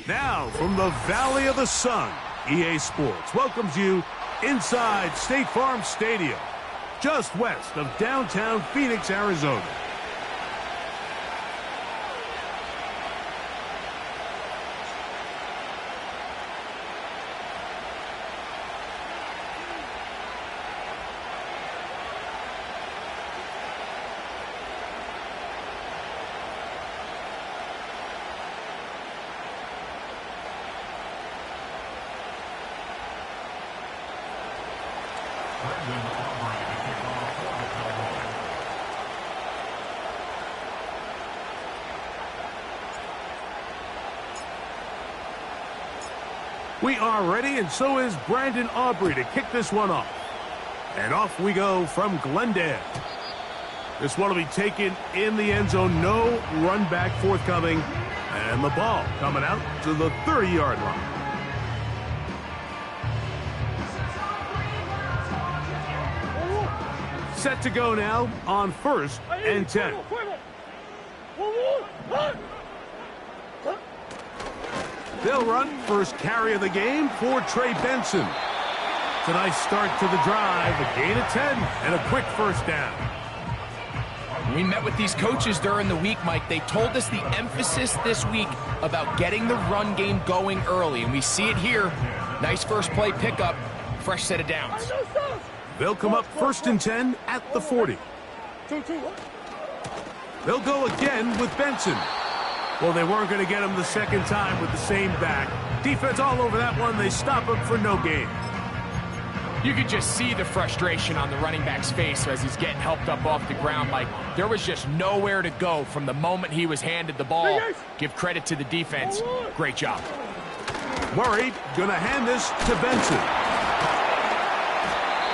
Now, from the Valley of the Sun, EA Sports welcomes you inside State Farm Stadium, just west of downtown Phoenix, Arizona. We are ready, and so is Brandon Aubrey to kick this one off. And off we go from Glendale. This one will be taken in the end zone. No run back forthcoming. And the ball coming out to the 30-yard line. Set to go now on 1st and 10. They'll run first carry of the game for Trey Benson. It's a nice start to the drive, a gain of 10, and a quick first down. We met with these coaches during the week, Mike. They told us the emphasis this week about getting the run game going early, and we see it here. Nice first play pickup, fresh set of downs. They'll come up 1st and 10 at the 40. They'll go again with Benson. Well, they weren't going to get him the second time with the same back. Defense all over that one. They stop him for no gain. You could just see the frustration on the running back's face as he's getting helped up off the ground. Like, there was just nowhere to go from the moment he was handed the ball. Give credit to the defense. Great job. Murray going to hand this to Benson.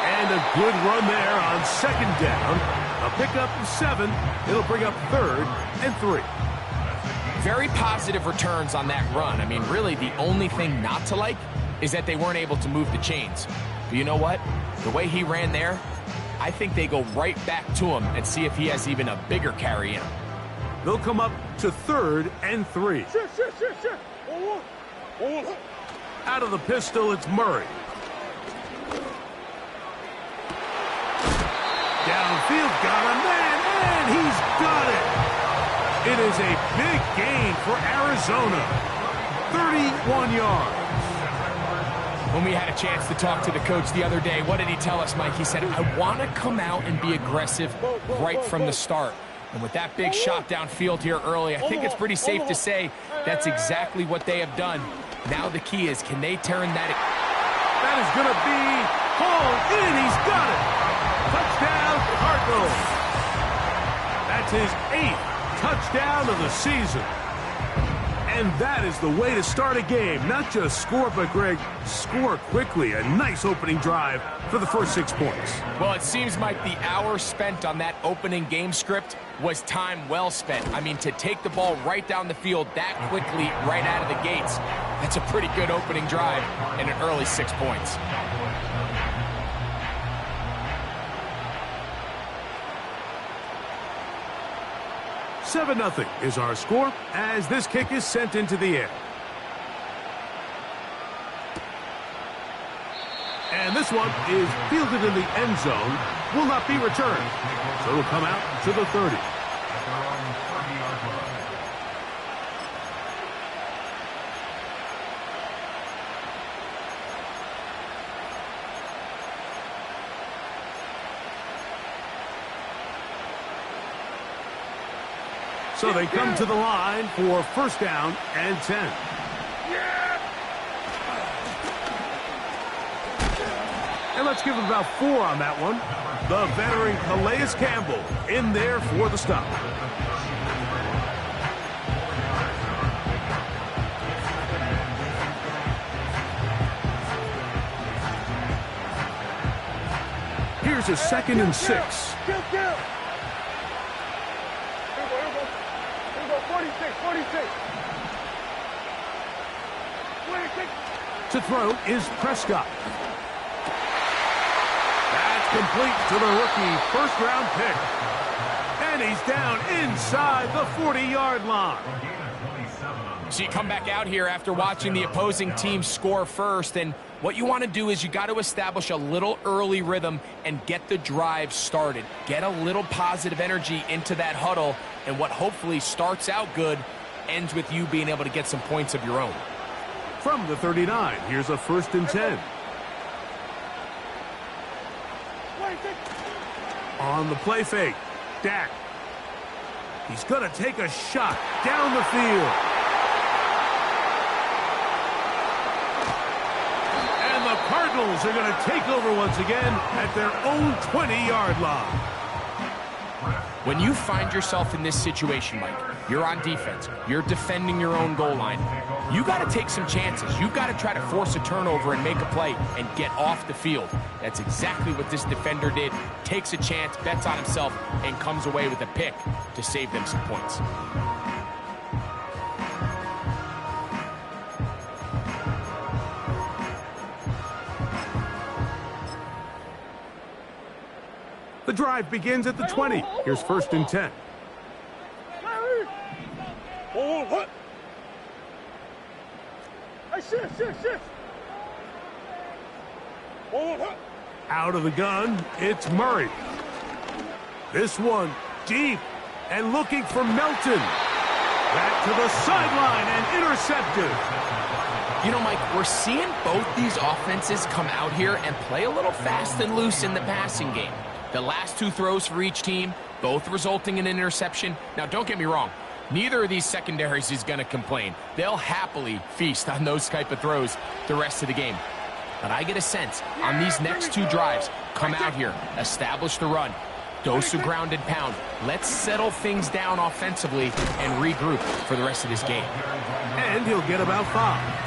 And a good run there on 2nd down. A pickup of 7. It'll bring up 3rd and 3. Very positive returns on that run. I mean, really, the only thing not to like is that they weren't able to move the chains. But you know what? The way he ran there, I think they go right back to him and see if he has even a bigger carry in him. They'll come up to 3rd and 3. Out of the pistol, it's Murray. Downfield, got a man, and he's got it. It is a big gain for Arizona. 31 yards. When we had a chance to talk to the coach the other day, what did he tell us, Mike? He said, I want to come out and be aggressive right from the start. And with that big shot downfield here early, I think it's pretty safe to say that's exactly what they have done. Now the key is, can they turn that? That is going to be hauled in. He's got it. Touchdown, Cardinals. That's his 8th touchdown of the season. And that is the way to start a game. Not just score, but, Greg, score quickly. A nice opening drive for the first 6 points. Well, it seems like the hour spent on that opening game script was time well spent. I mean, to take the ball right down the field that quickly right out of the gates, that's a pretty good opening drive and an early 6 points. Seven 0 is our score as this kick is sent into the air. And this one is fielded in the end zone, will not be returned. So it'll come out to the 30. So they come to the line for 1st down and 10. And let's give him about 4 on that one. The veteran Calais Campbell in there for the stop. Here's a 2nd and 6. To throw is Prescott. That's complete to the rookie first-round pick. And he's down inside the 40-yard line. So you come back out here after watching the opposing team score first, and what you want to do is you got to establish a little early rhythm and get the drive started. Get a little positive energy into that huddle, and what hopefully starts out good ends with you being able to get some points of your own. From the 39, here's a 1st and 10. On the play fake, Dak. He's going to take a shot down the field. And the Cardinals are going to take over once again at their own 20-yard line. When you find yourself in this situation, Mike, you're on defense, you're defending your own goal line, you got to take some chances. You got to try to force a turnover and make a play and get off the field. That's exactly what this defender did. Takes a chance, bets on himself, and comes away with a pick to save them some points. The drive begins at the 20. Here's 1st and 10. Out of the gun, it's Murray. This one deep and looking for Melton. Back to the sideline and intercepted. You know, Mike, we're seeing both these offenses come out here and play a little fast and loose in the passing game. The last 2 throws for each team, both resulting in an interception. Now, don't get me wrong. Neither of these secondaries is going to complain. They'll happily feast on those type of throws the rest of the game. But I get a sense on these next 2 drives, come out here, establish the run, dose of ground and pound. Let's settle things down offensively and regroup for the rest of this game. And he'll get about 5.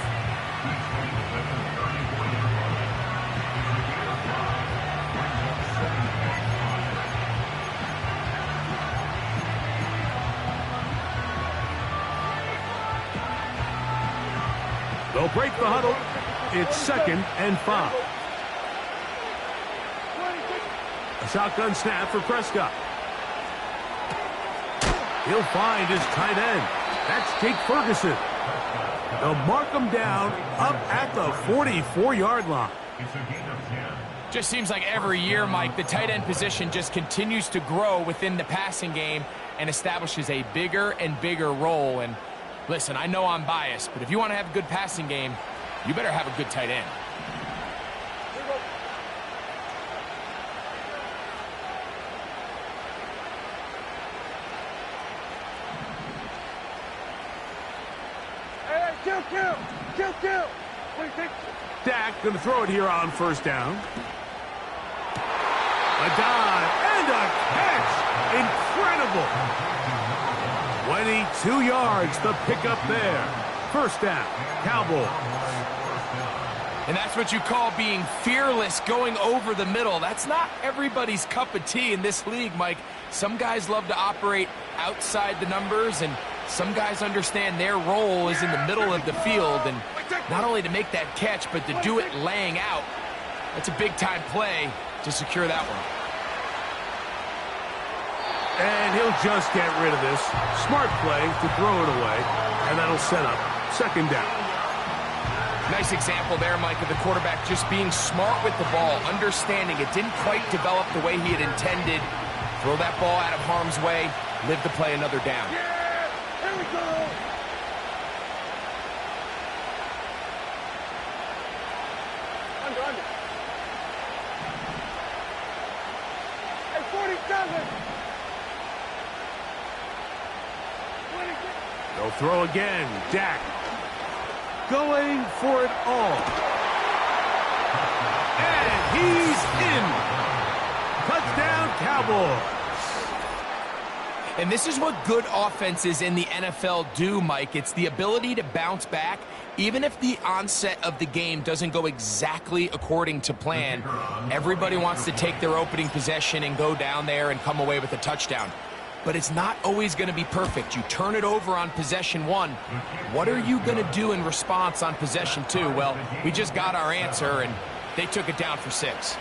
They'll break the huddle. It's 2nd and 5. A shotgun snap for Prescott. He'll find his tight end. That's Jake Ferguson. They'll mark him down up at the 44-yard line. Just seems like every year, Mike, the tight end position just continues to grow within the passing game and establishes a bigger and bigger role. And listen, I know I'm biased, but if you want to have a good passing game, you better have a good tight end. Kill. Dak going to throw it here on 1st down. A dive and a catch. Incredible. 22 yards, the pickup there. 1st down, Cowboys. And that's what you call being fearless, going over the middle. That's not everybody's cup of tea in this league, Mike. Some guys love to operate outside the numbers, and some guys understand their role is in the middle of the field, and not only to make that catch, but to do it laying out. That's a big-time play to secure that one. And he'll just get rid of this. Smart play to throw it away, and that'll set up 2nd down. Nice example there, Mike, of the quarterback just being smart with the ball, understanding it didn't quite develop the way he had intended. Throw that ball out of harm's way, live to play another down. Here we go. Under. Hey, 47. They'll throw again. Dak going for it all. And he's in. Touchdown, Cowboys. And this is what good offenses in the NFL do, Mike. It's the ability to bounce back, even if the onset of the game doesn't go exactly according to plan. Everybody wants to take their opening possession and go down there and come away with a touchdown. But it's not always going to be perfect. You turn it over on possession 1. What are you going to do in response on possession 2? Well, we just got our answer, and they took it down for 6.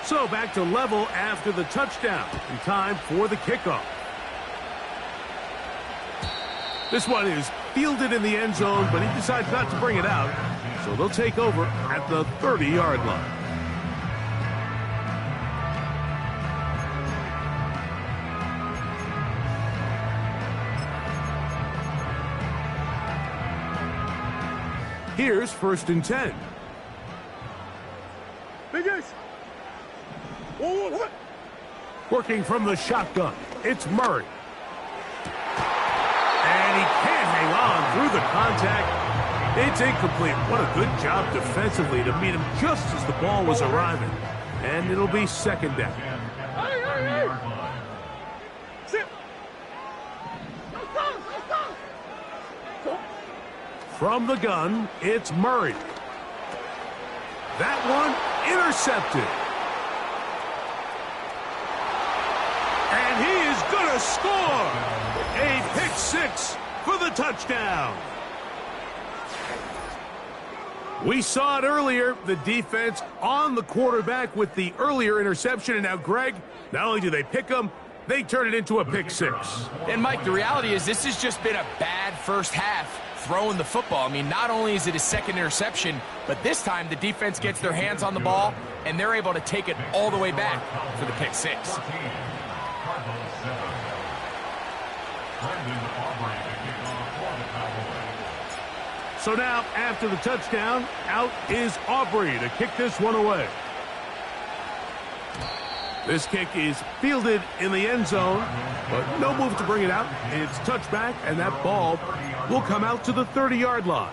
So back to level after the touchdown. In time for the kickoff. This one is fielded in the end zone, but he decides not to bring it out. So they'll take over at the 30-yard line. Here's 1st and 10. Working from the shotgun, it's Murray. And he can't hang on through the contact. It's incomplete. What a good job defensively to meet him just as the ball was arriving. And it'll be 2nd down. From the gun, it's Murray. That one intercepted. And he is going to score. A pick 6 for the touchdown. We saw it earlier, the defense on the quarterback with the earlier interception. And now, Greg, not only do they pick him, they turn it into a pick 6. And, Mike, the reality is this has just been a bad first half throwing the football. I mean, not only is it his 2nd interception, but this time the defense gets their hands on the ball, and they're able to take it all the way back for the pick 6. So now, after the touchdown, out is Aubrey to kick this one away. This kick is fielded in the end zone, but no move to bring it out. It's touchback, and that ball will come out to the 30-yard line.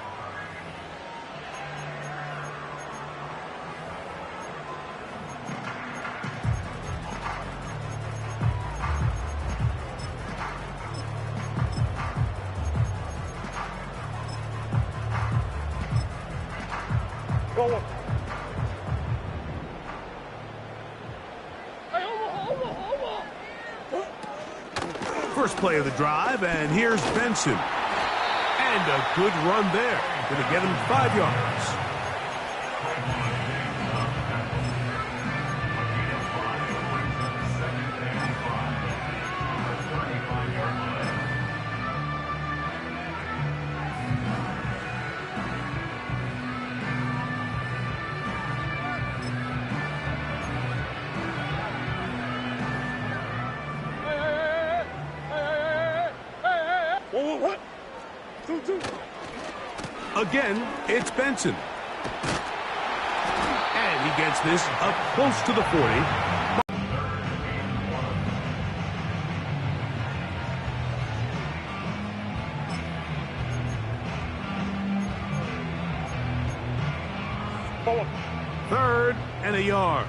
First play of the drive, and here's Benson. And a good run there. Going to get him 5 yards. Again, it's Benson. And he gets this up close to the 40. Third and a yard.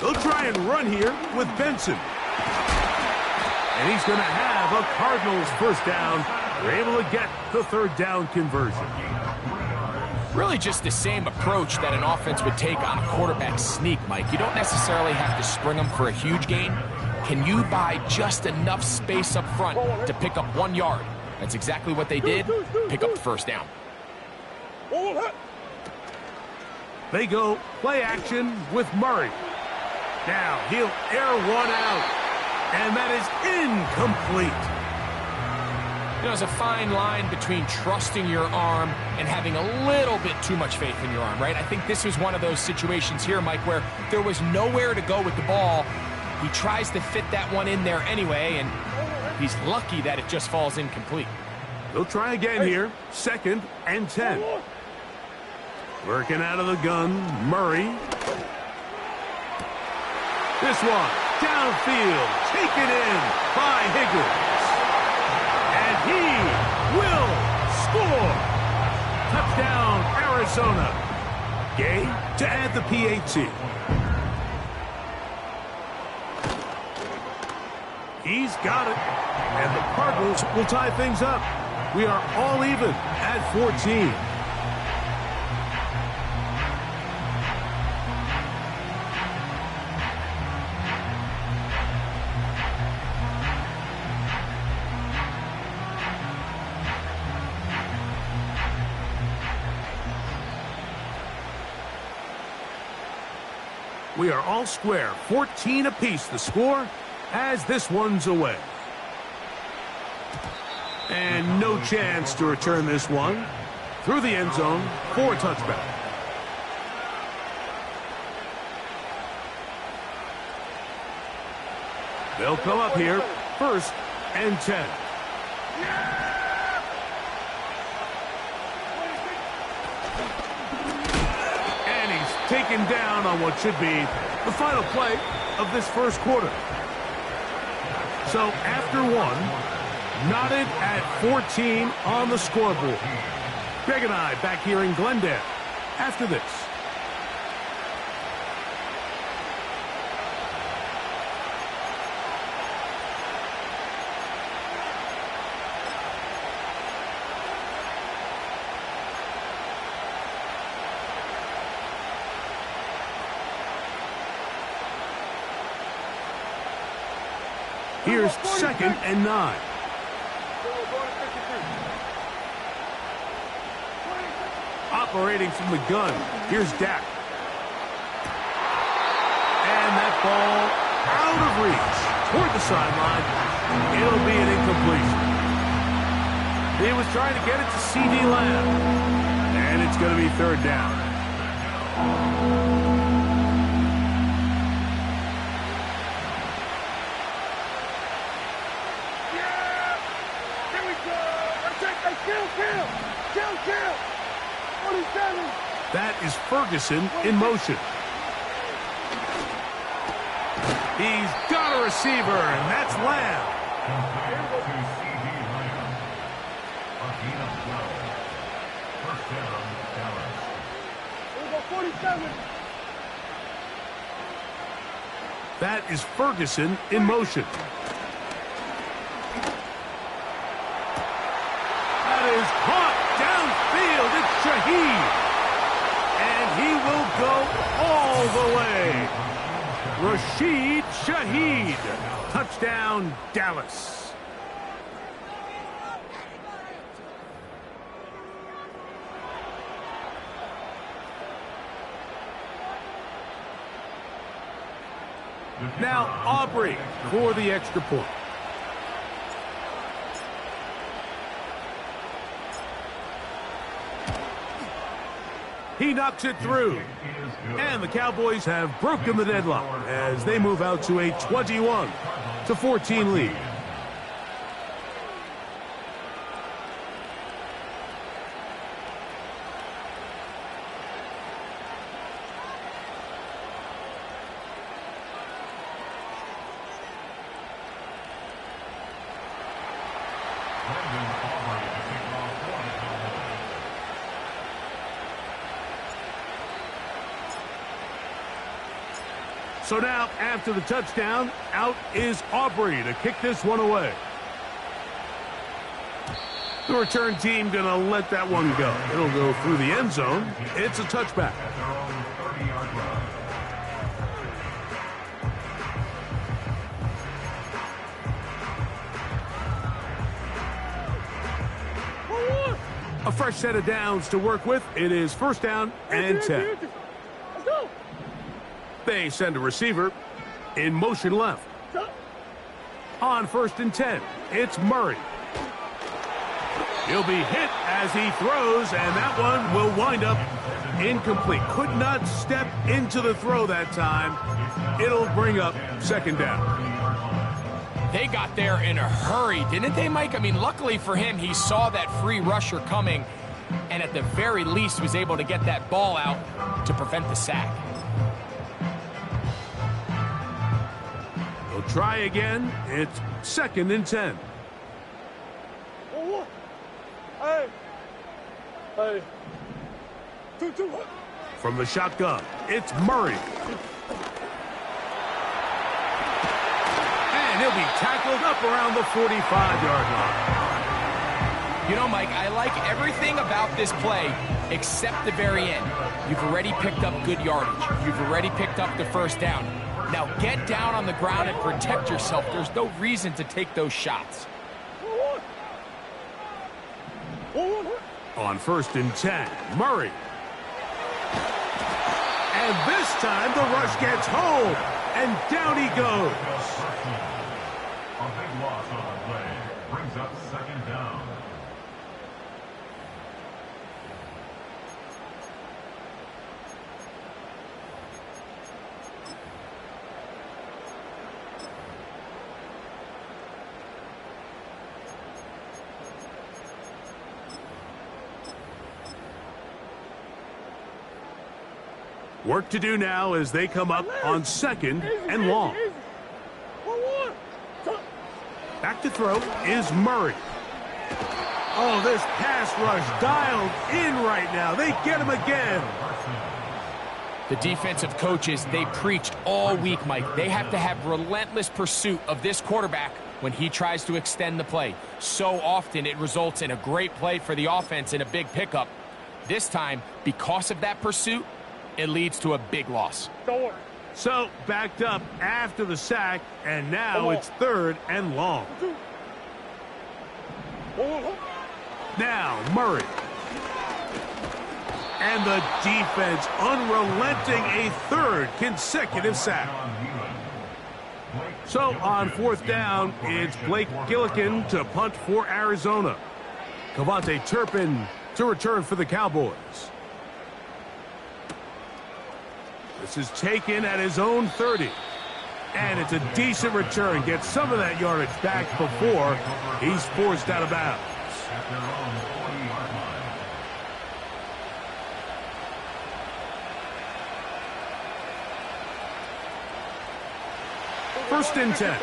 They'll try and run here with Benson. And he's going to have a Cardinals first down. They're able to get the 3rd down conversion. Really just the same approach that an offense would take on a quarterback sneak, Mike. You don't necessarily have to spring them for a huge gain. Can you buy just enough space up front to pick up 1 yard? That's exactly what they did. Pick up the first down. They go play action with Murray. Now he'll air one out, and that is incomplete. You know, there's a fine line between trusting your arm and having a little bit too much faith in your arm, right? I think this was one of those situations here, Mike, where there was nowhere to go with the ball. He tries to fit that one in there anyway, and he's lucky that it just falls incomplete. They'll try again here, 2nd and 10. Working out of the gun, Murray. This one, downfield, taken in by Higgins. And he will score. Touchdown, Arizona. Gay to add the PAT. He's got it. And the Cardinals will tie things up. We are all even at 14. We are all square. 14 apiece the score as this one's away. And no chance to return this one through the end zone for a touchback. They'll come up here, 1st and 10. And he's taken down on what should be the final play of this first quarter. So after one, knotted at 14 on the scoreboard. Greg and I back here in Glendale after this. Here's 2nd and 9. Operating from the gun. Here's Dak. And that ball out of reach toward the sideline. It'll be an incompletion. He was trying to get it to C.D. Lamb. And it's going to be 3rd down. That is Ferguson in motion. He's got a receiver, and that's Lamb. That is Ferguson in motion. That is caught downfield. It's Shaheed. And he will go all the way. Rashid Shaheed. Touchdown, Dallas. Now Aubrey for the extra point. He knocks it through. And the Cowboys have broken the deadlock as they move out to a 21-14 lead. So now, after the touchdown, out is Aubrey to kick this one away. The return team going to let that one go. It'll go through the end zone. It's a touchback. A fresh set of downs to work with. It is 1st down and 10. They send a receiver in motion left. On 1st and 10, it's Murray. He'll be hit as he throws, and that one will wind up incomplete. Could not step into the throw that time. It'll bring up 2nd down. They got there in a hurry, didn't they, Mike? I mean, luckily for him, he saw that free rusher coming, and at the very least was able to get that ball out to prevent the sack. They'll try again. It's 2nd and 10. From the shotgun, it's Murray. And he'll be tackled up around the 45-yard line. You know, Mike, I like everything about this play except the very end. You've already picked up good yardage. You've already picked up the 1st down. Now get down on the ground and protect yourself. There's no reason to take those shots. On 1st and 10, Murray. And this time the rush gets home. And down he goes. A big loss on the play. Brings up second down. Work to do now as they come up on second and long. Back to throw is Murray. Oh, this pass rush dialed in right now. They get him again. The defensive coaches, they preached all week, Mike. They have to have relentless pursuit of this quarterback when he tries to extend the play. So often it results in a great play for the offense and a big pickup. This time, because of that pursuit, it leads to a big loss. So, backed up after the sack, and now it's third and long. Now, Murray. And the defense unrelenting, a third consecutive sack. So, on fourth down, it's Blake Gillikin to punt for Arizona. Kevontae Turpin to return for the Cowboys. This is taken at his own 30. And it's a decent return. Gets some of that yardage back before he's forced out of bounds. At their own 40-yard line. First and 10.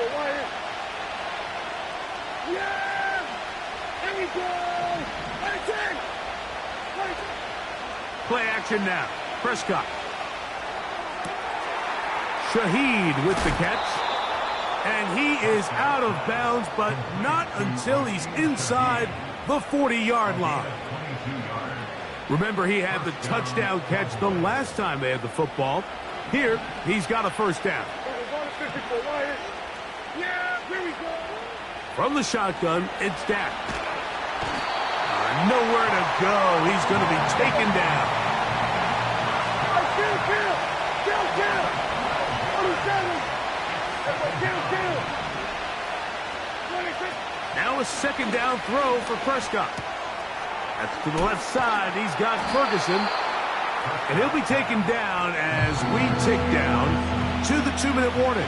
Play action now. Prescott. Shaheed with the catch. And he is out of bounds, but not until he's inside the 40-yard line. Remember, he had the touchdown catch the last time they had the football. Here, he's got a first down. From the shotgun, it's Dak. Nowhere to go. He's going to be taken down. Now a second down throw for Prescott. That's to the left side. He's got Ferguson. And he'll be taken down as we tick down to the 2-minute warning.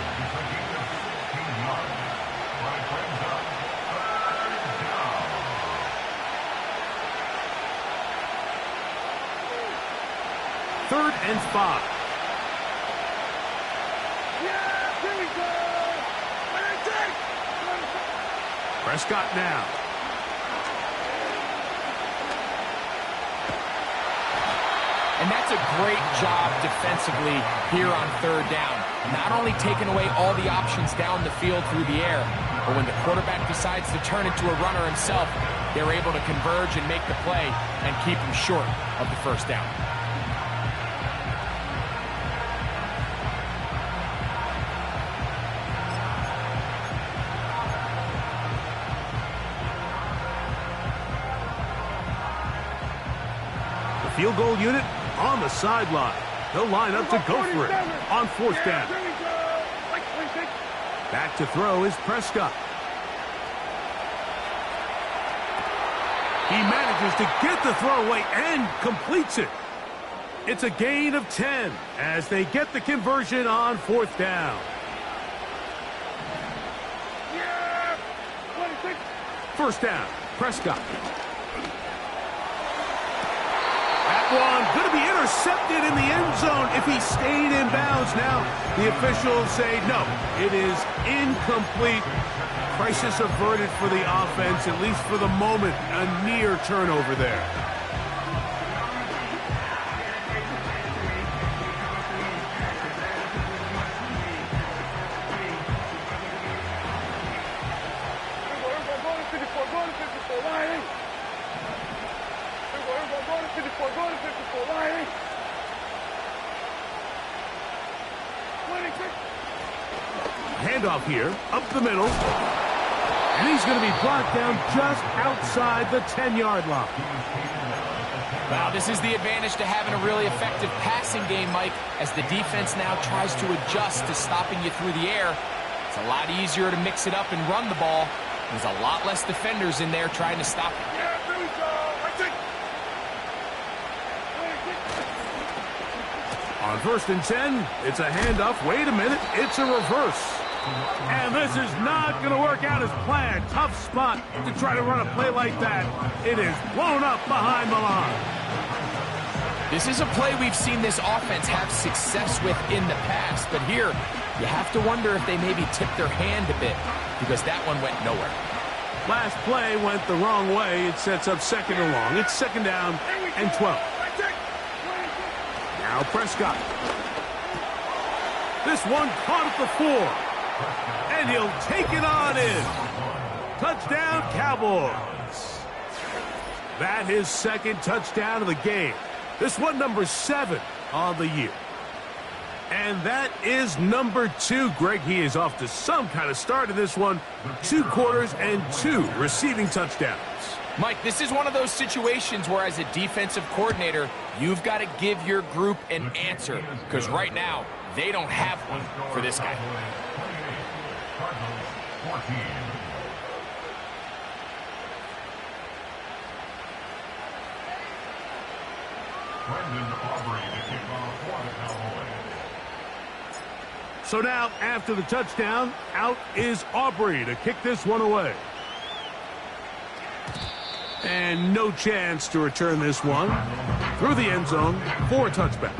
Third and 5. Prescott now. And that's a great job defensively here on third down. Not only taking away all the options down the field through the air, but when the quarterback decides to turn into a runner himself, they're able to converge and make the play and keep him short of the first down. Field goal unit on the sideline. They'll line up to go for it on fourth down. Back to throw is Prescott. He manages to get the throw away and completes it. It's a gain of 10 as they get the conversion on fourth down. First down, Prescott. One going to be intercepted in the end zone if he stayed in bounds. Now the officials say no, it is incomplete. Crisis averted for the offense, at least for the moment. A near turnover there. Handoff here, up the middle. And he's going to be brought down just outside the 10-yard line. Well, this is the advantage to having a really effective passing game, Mike, as the defense now tries to adjust to stopping you through the air. It's a lot easier to mix it up and run the ball. There's a lot less defenders in there trying to stop it. On 1st and 10, it's a handoff. Wait a minute, it's a reverse. And this is not going to work out as planned. Tough spot to try to run a play like that. It is blown up behind the line. This is a play we've seen this offense have success with in the past, but here you have to wonder if they maybe tipped their hand a bit because that one went nowhere. Last play went the wrong way. It sets up 2nd and long. It's 2nd down and 12. Now Prescott. This one caught at the 4. And he'll take it on in. Touchdown, Cowboys. That his 2nd touchdown of the game. This one number 7 on the year. And that is number 2. Greg, he is off to some kind of start in this one. 2 quarters and 2 receiving touchdowns. Mike, this is one of those situations where as a defensive coordinator, you've got to give your group an answer. Because right now, they don't have one for this guy. So now, after the touchdown, out is Aubrey to kick this one away. And no chance to return this one through the end zone for a touchback.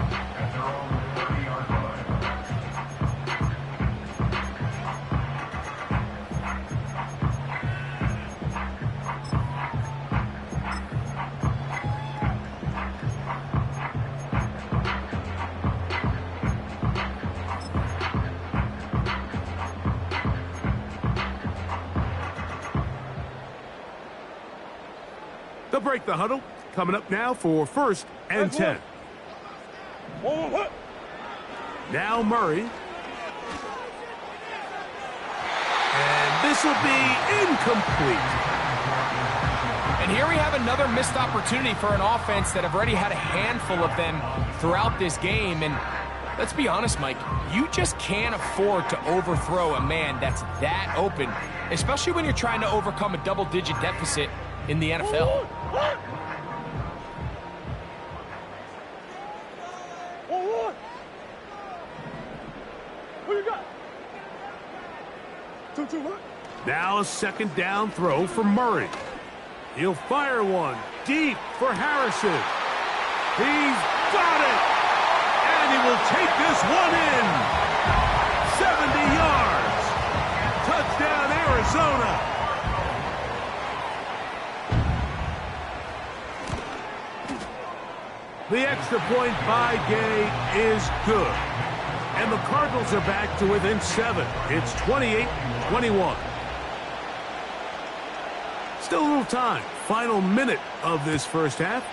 They'll break the huddle. Coming up now for 1st and 10. Now Murray. And this will be incomplete. And here we have another missed opportunity for an offense that have already had a handful of them throughout this game. And let's be honest, Mike, you just can't afford to overthrow a man that's that open, especially when you're trying to overcome a double-digit deficit in the NFL. Now a 2nd down throw for Murray. He'll fire one deep for Harrison. He's got it! And he will take this one in. 70 yards. Touchdown, Arizona. The extra point by Gay is good. And the Cardinals are back to within 7. It's 28-21. Still a little time. Final minute of this first half.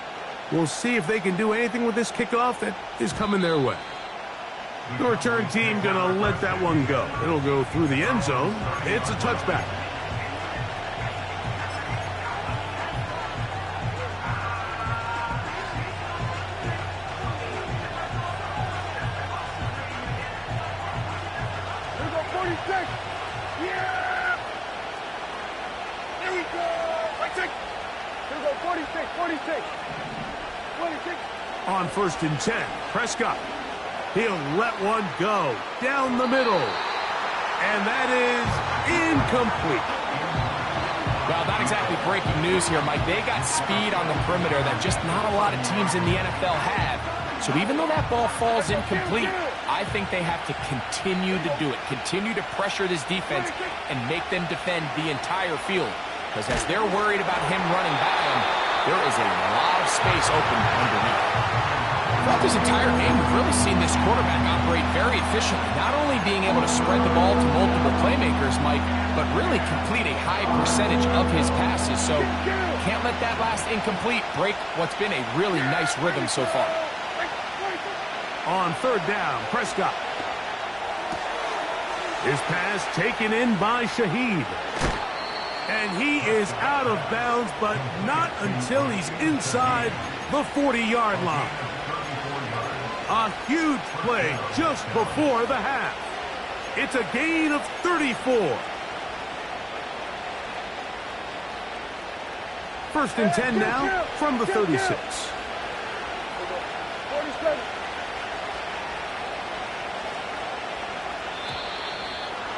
We'll see if they can do anything with this kickoff that is coming their way. The return team going to let that one go. It'll go through the end zone. It's a touchback. Yeah! Here we go! 46. On 1st and 10, Prescott. He'll let one go down the middle. And that is incomplete. Well, not exactly breaking news here, Mike. They got speed on the perimeter that just not a lot of teams in the NFL have. So even though that ball falls incomplete, I think they have to continue to do it. Continue to pressure this defense and make them defend the entire field. Because as they're worried about him running by them, there is a lot of space open underneath. Throughout this entire game, we've really seen this quarterback operate very efficiently, not only being able to spread the ball to multiple playmakers, Mike, but really complete a high percentage of his passes. So can't let that last incomplete break what's been a really nice rhythm so far. On 3rd down, Prescott. His pass taken in by Shaheed. And he is out of bounds, but not until he's inside the 40-yard line. A huge play just before the half. It's a gain of 34. First and 10 now from the 36.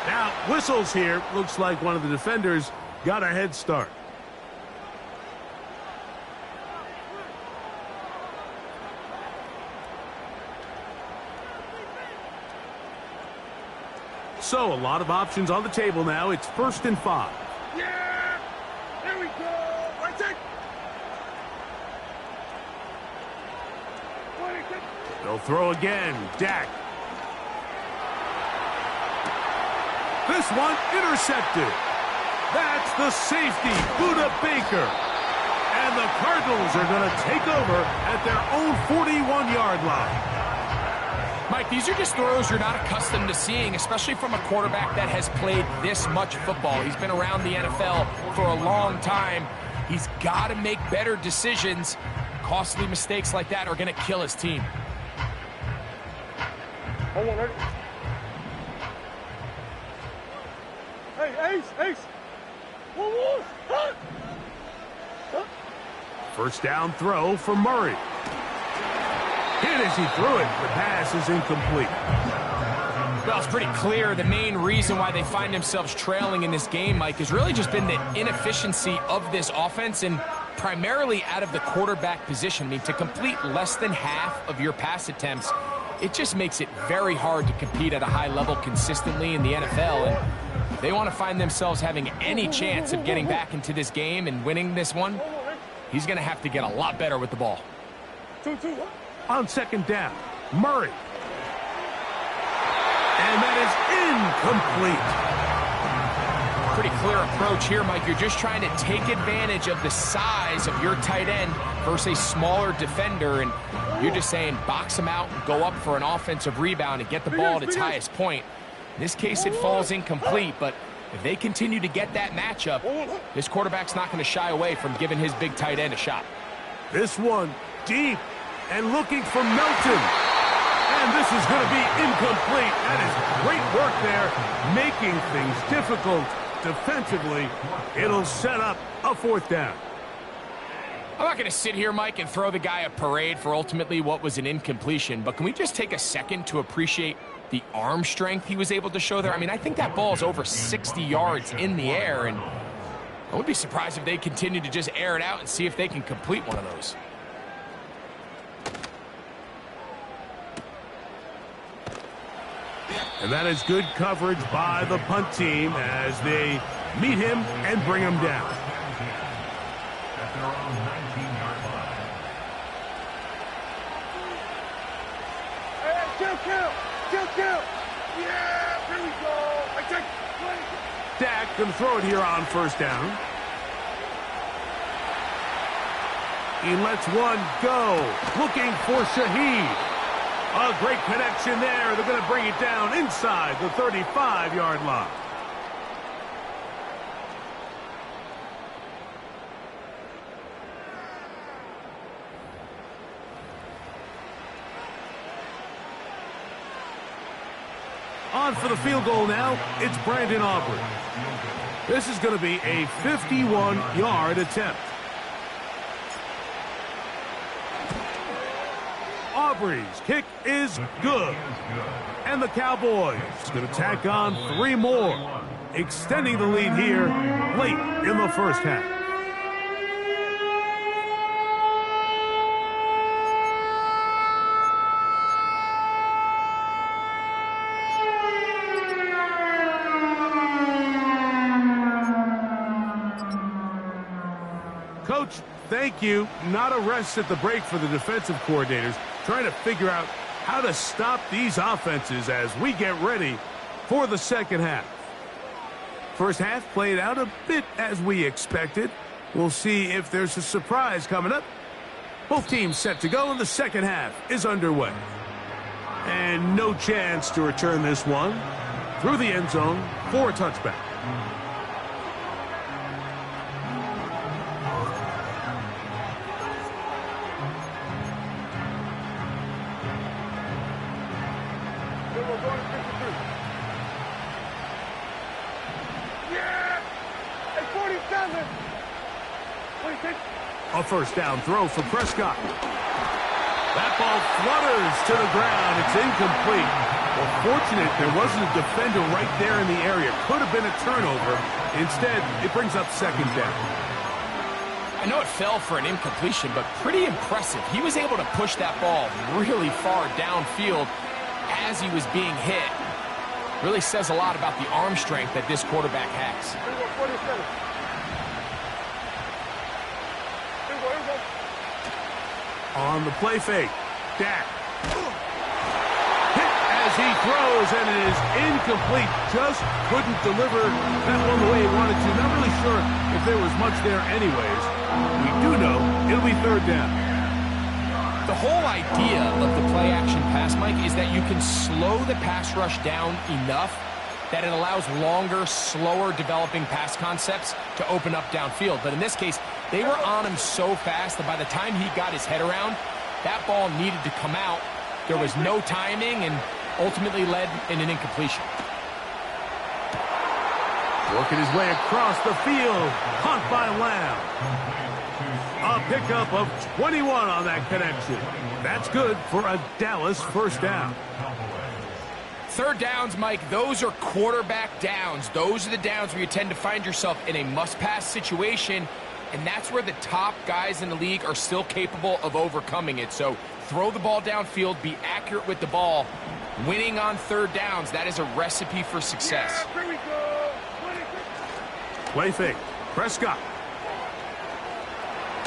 Now, whistles here. Looks like one of the defenders got a head start. So, a lot of options on the table now. It's 1st and 5. Yeah! There we go! Right there! They'll throw again. Dak. This one intercepted. That's the safety, Budda Baker. And the Cardinals are going to take over at their own 41-yard line. Mike, these are just throws you're not accustomed to seeing, especially from a quarterback that has played this much football. He's been around the NFL for a long time. He's got to make better decisions. Costly mistakes like that are going to kill his team. Hold on, hey, Ace! One. Huh? First down throw for Murray. Hit as he threw it. The pass is incomplete. Well, it's pretty clear the main reason why they find themselves trailing in this game, Mike, has really just been the inefficiency of this offense and primarily out of the quarterback position. I mean, to complete less than half of your pass attempts, it just makes it very hard to compete at a high level consistently in the NFL. And if they want to find themselves having any chance of getting back into this game and winning this one, he's going to have to get a lot better with the ball. 2-2. On second down, Murray. And that is incomplete. Pretty clear approach here, Mike. You're just trying to take advantage of the size of your tight end versus a smaller defender, and you're just saying box him out and go up for an offensive rebound and get the ball at its highest point. In this case, it falls incomplete, but if they continue to get that matchup, this quarterback's not going to shy away from giving his big tight end a shot. This one deep and looking for Melton. And this is going to be incomplete. That is great work there, making things difficult defensively. It'll set up a 4th down. I'm not going to sit here, Mike, and throw the guy a parade for ultimately what was an incompletion, but can we just take a second to appreciate the arm strength he was able to show there? I mean, I think that ball is over 60 yards in the air, and I would be surprised if they continue to just air it out and see if they can complete one of those. And that is good coverage by the punt team as they meet him and bring him down. At their own 19-yard line. Hey, kill! Yeah, here we go! I take Dak going to throw it here on first down. He lets one go, looking for Shaheed. A great connection there. They're going to bring it down inside the 35-yard line. On for the field goal now, it's Brandon Aubrey. This is going to be a 51-yard attempt. Aubrey's kick is good. And the Cowboys going to tack on 3 more, extending the lead here late in the first half. Coach, thank you. Not a rest at the break for the defensive coordinators, trying to figure out how to stop these offenses as we get ready for the second half. First half played out a bit as we expected. We'll see if there's a surprise coming up. Both teams set to go, and the second half is underway. And no chance to return this one through the end zone for a touchback. we're going 53. Yeah! Hey, 47! 26. A first down throw for Prescott. That ball flutters to the ground. It's incomplete. Well, fortunate there wasn't a defender right there in the area. Could have been a turnover. Instead, it brings up second down. I know it fell for an incompletion, but pretty impressive. He was able to push that ball really far downfield as he was being hit. Really says a lot about the arm strength that this quarterback has. Here we go, 47. Here we go. On the play fake, Dak. Hit as he throws, and it is incomplete. Just couldn't deliver that one the way he wanted to. Not really sure if there was much there anyways. We do know it'll be third down. The whole idea of the play-action pass, Mike, is that you can slow the pass rush down enough that it allows longer, slower developing pass concepts to open up downfield. But in this case, they were on him so fast that by the time he got his head around, that ball needed to come out. There was no timing and ultimately led in an incompletion. Working his way across the field. Caught by Lamb. A pickup of 21 on that connection. That's good for a Dallas first down. Third downs, Mike, those are quarterback downs. Those are the downs where you tend to find yourself in a must-pass situation, and that's where the top guys in the league are still capable of overcoming it. So throw the ball downfield, be accurate with the ball. Winning on third downs, that is a recipe for success. Yeah, here we go. 26. Play fake. Prescott.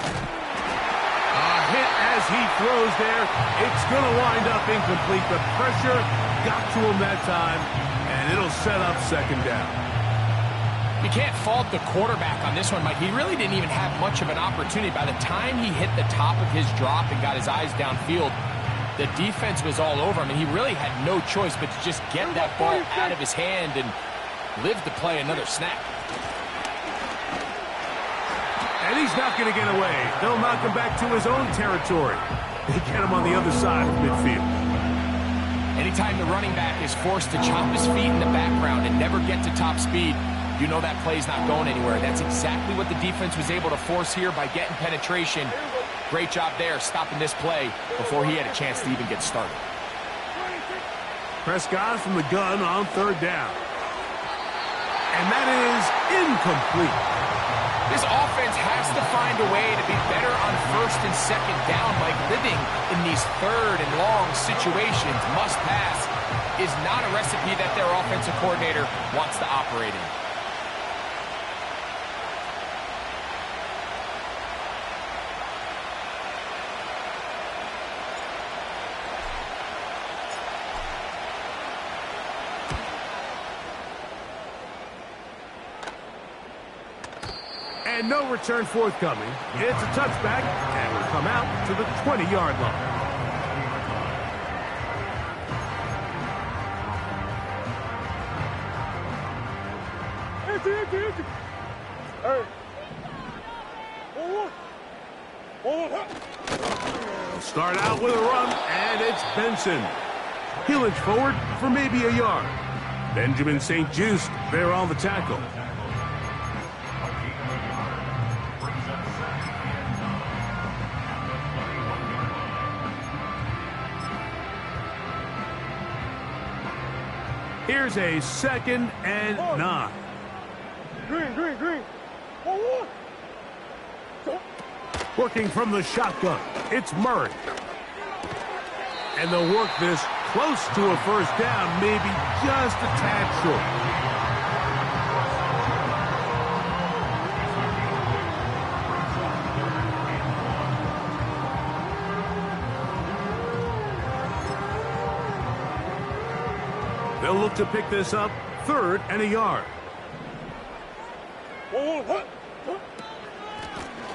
A hit as he throws there. It's going to wind up incomplete. The pressure got to him that time, and it'll set up second down. You can't fault the quarterback on this one, Mike. He really didn't even have much of an opportunity. By the time he hit the top of his drop and got his eyes downfield, the defense was all over him, and he really had no choice but to just get that ball out of his hand and live to play another snap. And he's not going to get away. They'll knock him back to his own territory. They get him on the other side of midfield. Anytime the running back is forced to chop his feet in the background and never get to top speed, you know that play's not going anywhere. That's exactly what the defense was able to force here by getting penetration. Great job there, stopping this play before he had a chance to even get started. Prescott from the gun on third down. And that is incomplete. This offense has to find a way to be better on first and second down. Like living in these third and long situations, must pass, is not a recipe that their offensive coordinator wants to operate in. And no return forthcoming. It's a touchback, and will come out to the 20-yard line. Empty. Hey. They'll start out with a run, and it's Benson. He'll inch forward for maybe a yard. Benjamin St-Juste there on the tackle. Here's a 2nd and 9. Green. Working from the shotgun, it's Murray. And they'll work this close to a first down, maybe just a tad short. They'll look to pick this up, 3rd and a yard.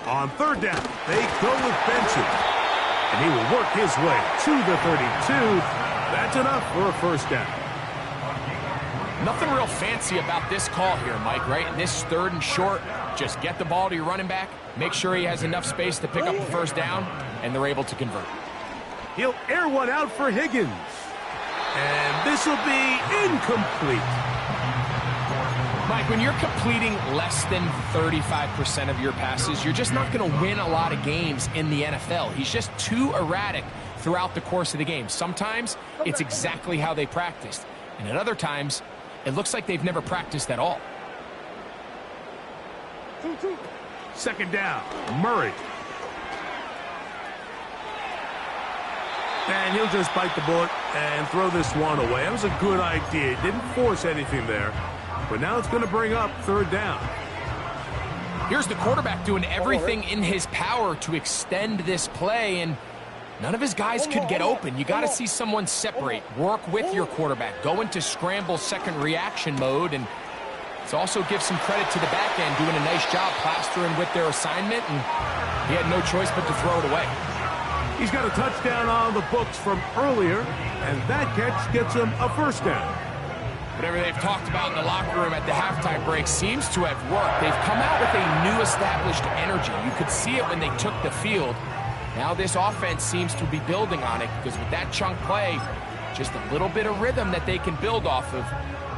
On 3rd down, they go with Benson. And he will work his way to the 32. That's enough for a first down. Nothing real fancy about this call here, Mike, right? In this 3rd and short, just get the ball to your running back, make sure he has enough space to pick up the first down, and they're able to convert. He'll air one out for Higgins. And this will be incomplete. Mike, when you're completing less than 35% of your passes, you're just not going to win a lot of games in the NFL. He's just too erratic throughout the course of the game. Sometimes it's exactly how they practiced, and at other times it looks like they've never practiced at all. Second down, Murray. And he'll just bite the bullet and throw this one away. That was a good idea. He didn't force anything there. But now it's going to bring up third down. Here's the quarterback doing everything in his power to extend this play, and none of his guys could get open. You got to see someone separate, work with your quarterback, go into scramble second reaction mode, and it's also give some credit to the back end doing a nice job plastering with their assignment, and he had no choice but to throw it away. He's got a touchdown on the books from earlier, and that catch gets him a first down. Whatever they've talked about in the locker room at the halftime break seems to have worked. They've come out with a new established energy. You could see it when they took the field. Now this offense seems to be building on it because with that chunk play, just a little bit of rhythm that they can build off of.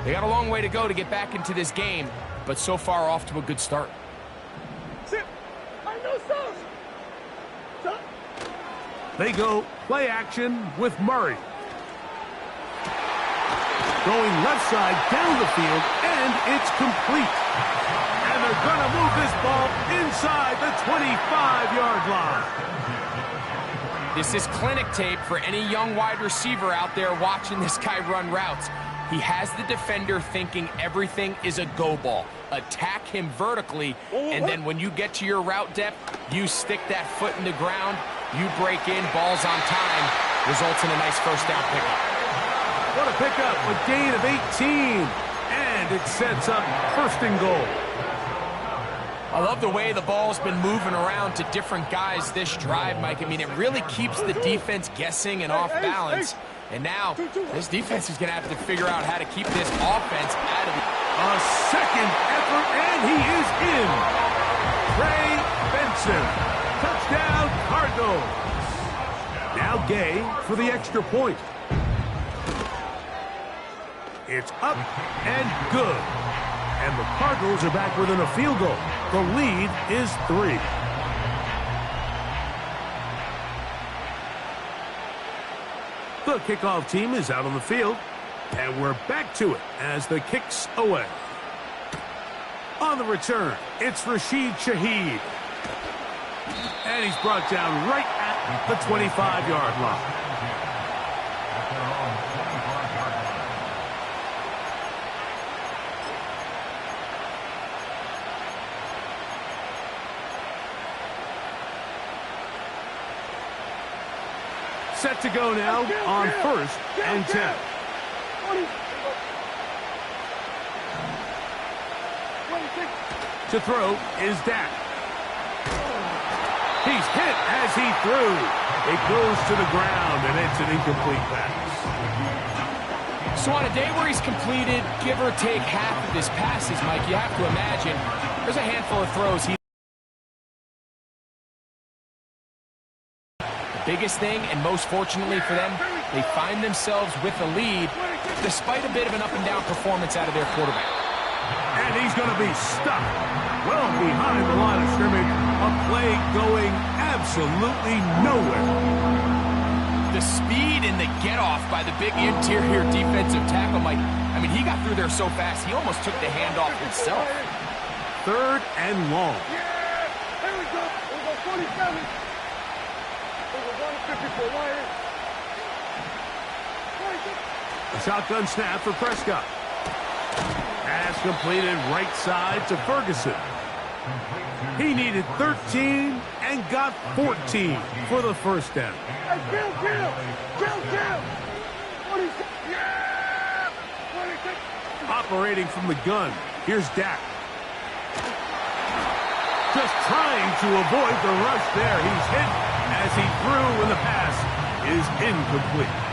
They got a long way to go to get back into this game, but so far off to a good start. They go play action with Murray. Going left side down the field, and it's complete. And they're going to move this ball inside the 25-yard line. This is clinic tape for any young wide receiver out there watching this guy run routes. He has the defender thinking everything is a go ball. Attack him vertically, and then when you get to your route depth, you stick that foot in the ground, you break in, ball's on time, results in a nice first down pickup. What a pickup, a gain of 18, and it sets up first and goal. I love the way the ball's been moving around to different guys this drive, Mike. I mean, it really keeps the defense guessing and off balance. And now, this defense is going to have to figure out how to keep this offense out of the... A second effort, and he is in. Trey Benson, touchdown Cardinals. Now Gay for the extra point. It's up and good. And the Cardinals are back within a field goal. The lead is 3. The kickoff team is out on the field, and we're back to it as the kick's away. On the return, it's Rashid Shaheed. And he's brought down right at the 25-yard line. Set to go now on first and 10. To throw is Dak. He's hit as he threw. It goes to the ground, and it's an incomplete pass. So on a day where he's completed, give or take half of his passes, Mike, you have to imagine there's a handful of throws he... Biggest thing, and most fortunately for them, they find themselves with the lead despite a bit of an up-and-down performance out of their quarterback. And he's going to be stuck well behind the line of scrimmage. A play going absolutely nowhere. The speed and the get-off by the big interior defensive tackle, Mike. I mean, he got through there so fast, he almost took the handoff himself. Third and long. Yeah! Here we go. We'll go 47. A shotgun snap for Prescott. Pass completed right side to Ferguson. He needed 13 and got 14 for the first down. Hey, Kill! 26. Yeah! 26. Operating from the gun, here's Dak. Just trying to avoid the rush there. He's hit as he threw, and the pass is incomplete.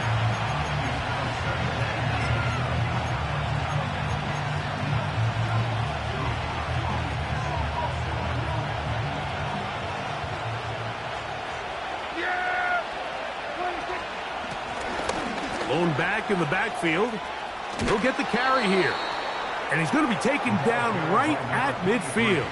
Blown back in the backfield. He'll get the carry here. And he's going to be taken down right at midfield.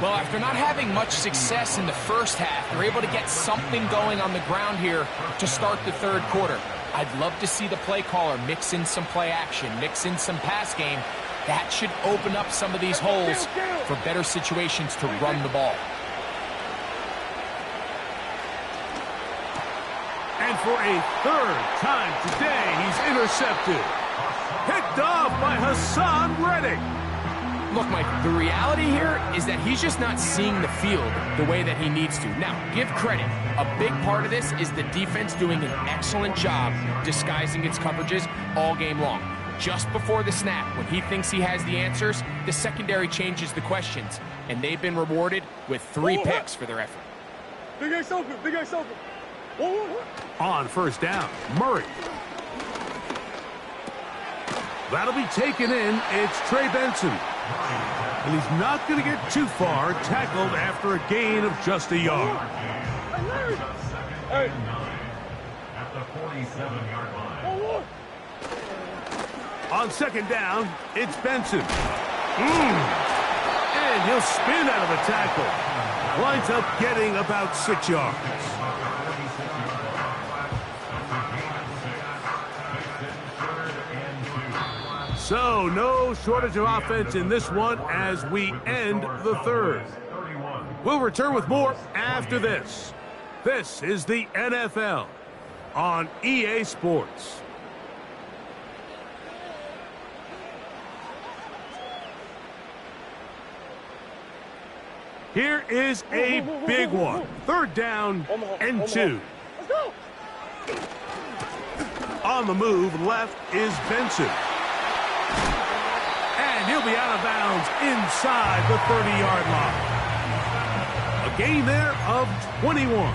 Well, after not having much success in the first half, they're able to get something going on the ground here to start the third quarter. I'd love to see the play caller mix in some play action, mix in some pass game. That should open up some of these holes for better situations to run the ball. And for a third time today, he's intercepted. Picked off by Hassan Reddick. Look, Mike, the reality here is that he's just not seeing the field the way that he needs to. Now, give credit. A big part of this is the defense doing an excellent job disguising its coverages all game long. Just before the snap, when he thinks he has the answers, the secondary changes the questions, and they've been rewarded with 3 picks for their effort. Big Ace open, Big Ace open. Whoa. On first down, Murray. That'll be taken in. It's Trey Benson. And he's not going to get too far, tackled after a gain of just a yard. Hey. At the 47-yard line. On second down, it's Benson. And he'll spin out of the tackle. Winds up getting about 6 yards. So, no shortage of offense in this one as we end the third. We'll return with more after this. This is the NFL on EA Sports. Here is a big one. Third down and 2. On the move, left is Benson. And he'll be out of bounds inside the 30-yard line. A gain there of 21.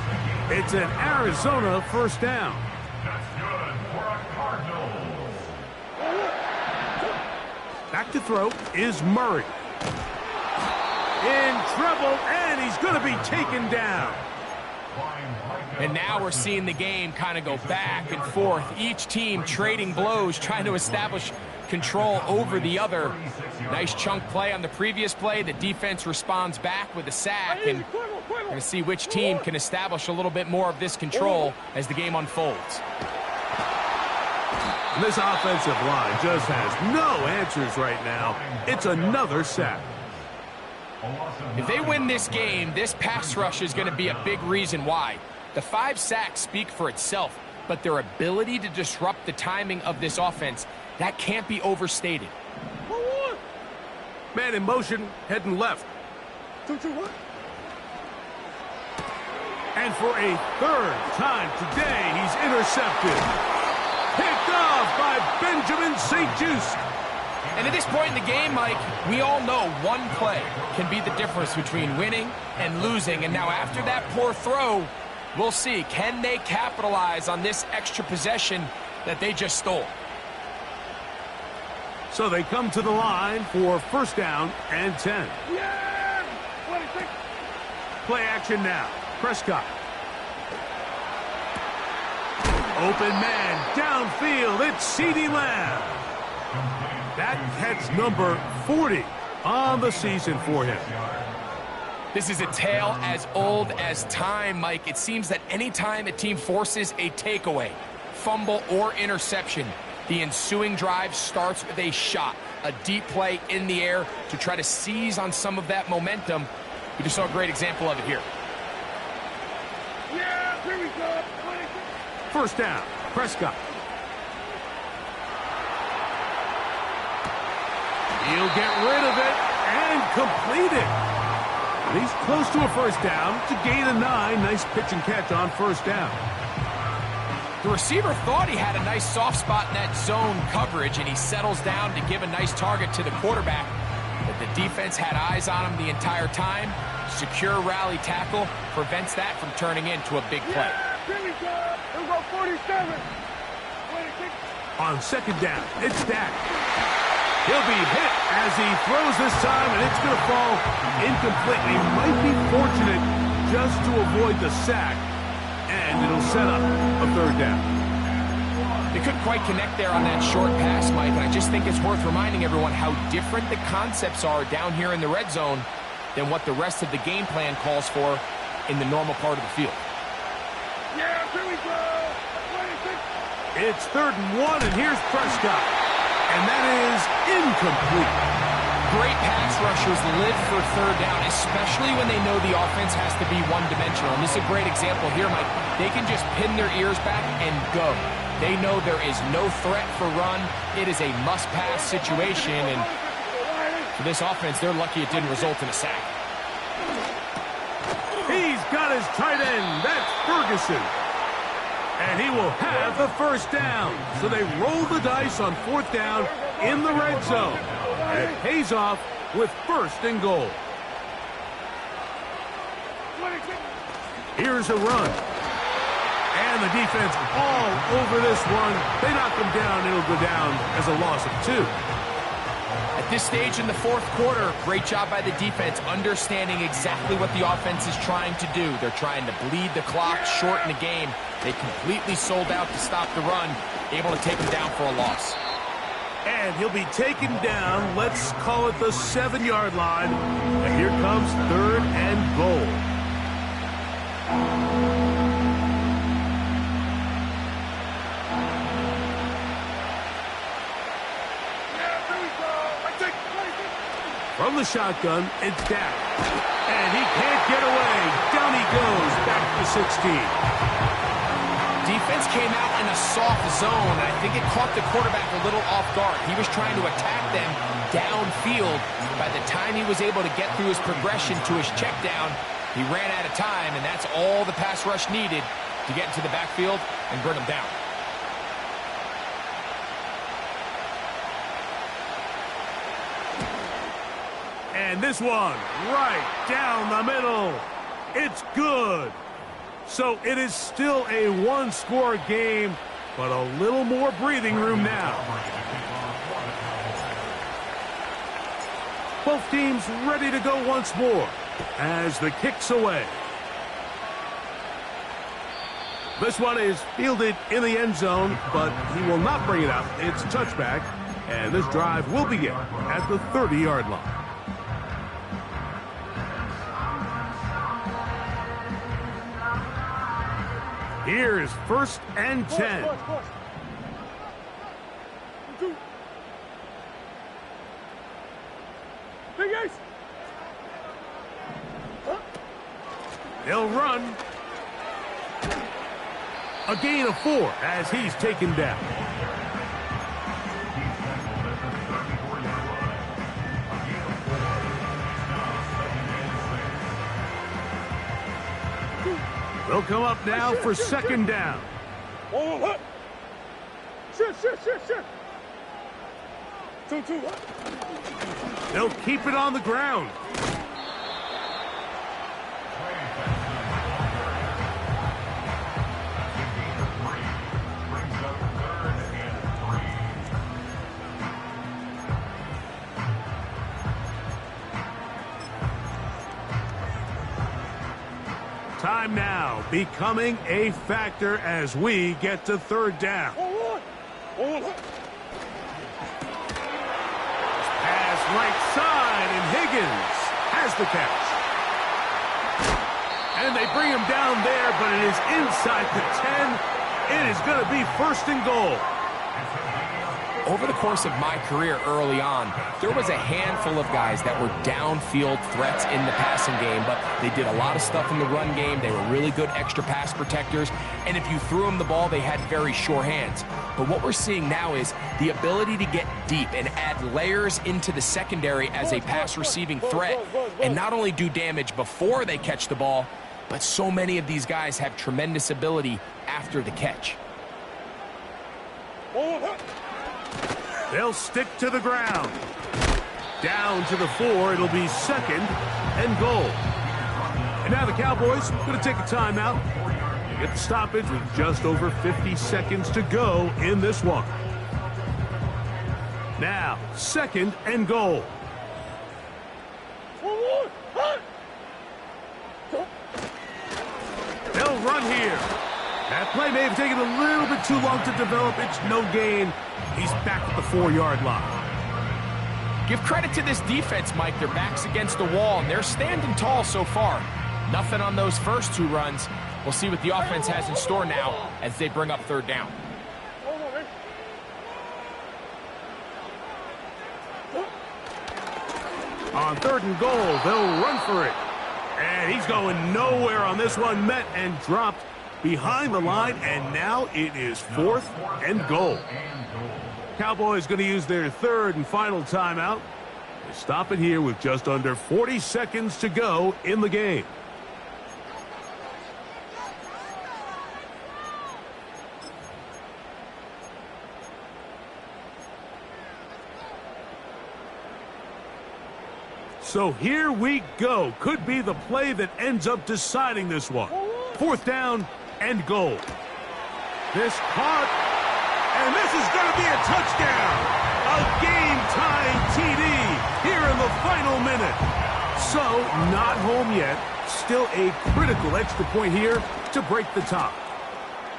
It's an Arizona first down. That's good for a Cardinals. Back to throw is Murray. In trouble, and he's going to be taken down. And now we're seeing the game kind of go back and forth. Each team trading blows, trying to establish control over the other. Nice chunk play on the previous play. The defense responds back with a sack, and we're going to see which team can establish a little bit more of this control as the game unfolds. And this offensive line just has no answers right now. It's another sack. If they win this game, this pass rush is going to be a big reason why. The 5 sacks speak for itself, but their ability to disrupt the timing of this offense, that can't be overstated. Man in motion, heading left. 2-2-1. And for a third time today, he's intercepted. Picked off by Benjamin St-Juste. And at this point in the game, Mike, we all know one play can be the difference between winning and losing. And now after that poor throw, we'll see, can they capitalize on this extra possession that they just stole? So they come to the line for first down and 10. Yeah! 26. Play action now. Prescott. Open man downfield. It's CeeDee Lamb. That catch number 40 on the season for him. This is a tale as old as time, Mike. It seems that anytime a team forces a takeaway, fumble, or interception, the ensuing drive starts with a shot, a deep play in the air to try to seize on some of that momentum. We just saw a great example of it here. Yeah, here we go. 26. First down, Prescott. He'll get rid of it and complete it. And he's close to a first down to gain a 9. Nice pitch and catch on first down. The receiver thought he had a nice soft spot in that zone coverage, and he settles down to give a nice target to the quarterback. But the defense had eyes on him the entire time. Secure rally tackle prevents that from turning into a big play. Yeah, here we go. Here we go, 47. 26. On second down, it's Dak. He'll be hit as he throws this time, and it's going to fall incomplete. He might be fortunate just to avoid the sack, and it'll set up a third down. They couldn't quite connect there on that short pass, Mike, and I just think it's worth reminding everyone how different the concepts are down here in the red zone than what the rest of the game plan calls for in the normal part of the field. Yeah, here we go. It's 3rd and 1, and here's Prescott. And that is incomplete. Great pass rushers live for 3rd down, especially when they know the offense has to be one-dimensional. And this is a great example here, Mike. They can just pin their ears back and go. They know there is no threat for run. It is a must-pass situation, and for this offense, they're lucky it didn't result in a sack. He's got his tight end. That's Ferguson. And he will have the 1st down. So they roll the dice on 4th down in the red zone. And it pays off with 1st and goal. Here's a run. And the defense all over this one. They knock him down. It'll go down as a loss of 2. At this stage in the 4th quarter, great job by the defense understanding exactly what the offense is trying to do. They're trying to bleed the clock, shorten the game. They completely sold out to stop the run, able to take him down for a loss. And he'll be taken down, let's call it the 7-yard line. And here comes 3rd and goal. From the shotgun, it's Dak. And he can't get away. Down he goes, back to 16. Defense came out in a soft zone, and I think it caught the quarterback a little off guard. He was trying to attack them downfield. By the time he was able to get through his progression to his check down, he ran out of time, and that's all the pass rush needed to get into the backfield and bring him down. And this one, right down the middle. It's good. So it is still a 1-score game, but a little more breathing room now. Both teams ready to go once more as the kick's away. This one is fielded in the end zone, but he will not bring it up. It's a touchback, and this drive will begin at the 30-yard line. Here's 1st and 10. They'll run. A gain of 4 as he's taken down. They'll come up now for 2nd down. They'll keep it on the ground. Time now becoming a factor as we get to 3rd down. Pass right side, and Higgins has the catch. And they bring him down there, but it is inside the 10. It is going to be 1st and goal. Over the course of my career early on, there was a handful of guys that were downfield threats in the passing game, but they did a lot of stuff in the run game. They were really good extra pass protectors, and if you threw them the ball, they had very sure hands. But what we're seeing now is the ability to get deep and add layers into the secondary as a pass receiving threat, and not only do damage before they catch the ball, but so many of these guys have tremendous ability after the catch. They'll stick to the ground. Down to the 4. It'll be 2nd and goal. And now the Cowboys going to take a timeout. Get the stoppage with just over 50 seconds to go in this one. Now, 2nd and goal. They'll run here at Play may have taken a little bit too long to develop. It's no gain. He's back at the 4-yard line. Give credit to this defense, Mike. Their back's against the wall, and they're standing tall so far. Nothing on those first 2 runs. We'll see what the offense has in store now as they bring up 3rd down. On 3rd and goal, they'll run for it. And he's going nowhere on this one. Met and dropped behind the line, and now it is 4th and goal. Cowboys going to use their 3rd and final timeout to stop it here with just under 40 seconds to go in the game. So here we go. Could be the play that ends up deciding this one. 4th down and goal. This caught, and this is going to be a touchdown. A game-tying TD here in the final minute. So, not home yet. Still a critical extra point here to break the tie.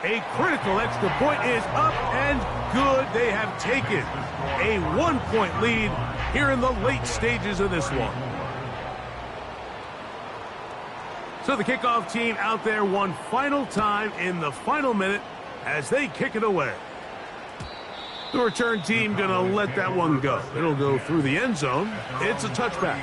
A critical extra point is up and good. They have taken a 1-point lead here in the late stages of this one. So the kickoff team out there one final time in the final minute as they kick it away. The return team going to let that one go. It'll go through the end zone. It's a touchback.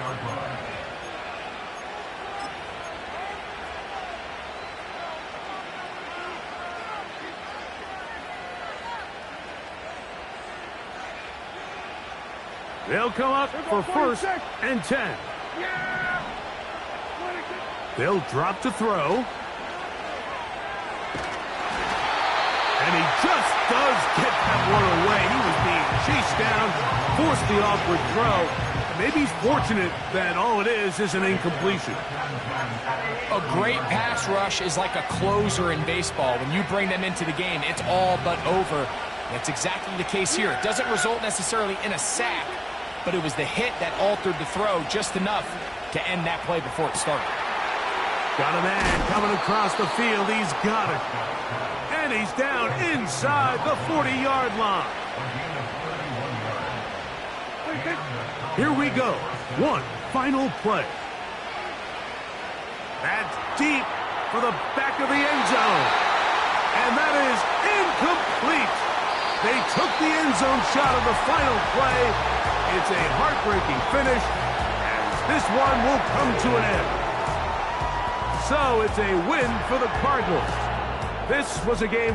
They'll come up for 1st and 10. They'll drop to throw. And he just does get that one away. He was being chased down, forced the awkward throw. Maybe he's fortunate that all it is an incompletion. A great pass rush is like a closer in baseball. When you bring them into the game, it's all but over. That's exactly the case here. It doesn't result necessarily in a sack, but it was the hit that altered the throw just enough to end that play before it started. Got a man coming across the field. He's got it. And he's down inside the 40-yard line. Here we go. One final play. That's deep for the back of the end zone. And that is incomplete. They took the end zone shot of the final play. It's a heartbreaking finish, as this one will come to an end. So it's a win for the Cardinals. This was a game